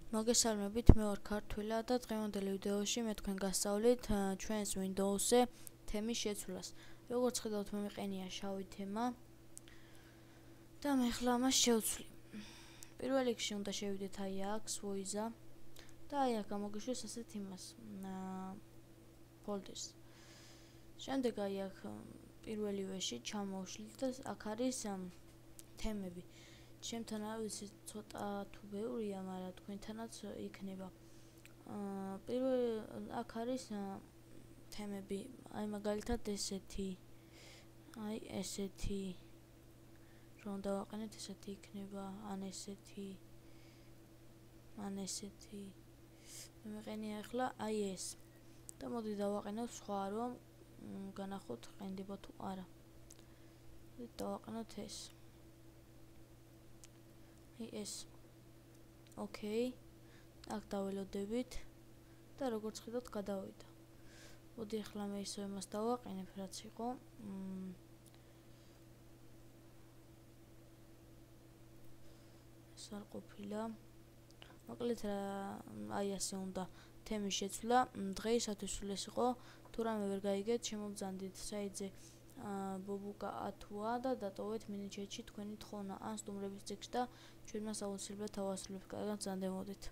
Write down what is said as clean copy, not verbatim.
მოგესალმებით, მე ვარ ქართვილა და დღევანდელ ვიდეოში მე თქვენ გასწავლით ჩვენს Windows-ზე თემის შეცვლას. როგორც ხედავთ, მე მიყენია შავი თემა და მე ახლა ამას შევცვლი. პირველ რიგში უნდა შევიდეთ აი აქ Voice-ა და აი აქ გამოგიშვას ასეთ იმას folders. შემდეგ აი აქ პირველივეში ჩამოვშლით და აქ არის თემები. ჩემთან არ ვიცი ცოტა თუ ბევრია, მაგრამ თქვენთანაც იქნება. პირველ აქ არის თემები, აი მაგალითად ესეთი. აი ესეთი. რომ დავაყენეთ ესეთი იქნება, ან ესეთი. ან ესეთი. მე მიყენია ახლა აი ეს. და მოდი დავაყენოთ სხვა, რომ განახოთ ყენდება თუ არა. დავაყენოთ ეს. ეს ოკეი, აქ დაველოდებით და როგორც ხედავთ გადავიდა. მოდი ახლა მე ისევ იმას დავაყენებ, რაც იყო. ეს არ ყოფილა. მოკლედ აი ასე უნდა თემის შეცვლა. დღეისათვის სულ ეს იყო. თუ რამე ვერ გაიგეთ, შემოგძანდით საიტზე ბობუკა ათუა და დატოვეთ მინიჩეტში თქვენი თხოვნა ან სტუმრების წიგნში და ჩვენ მას აუცილებლად ავასრულებთ. კარგად, ზანდებოდეთ.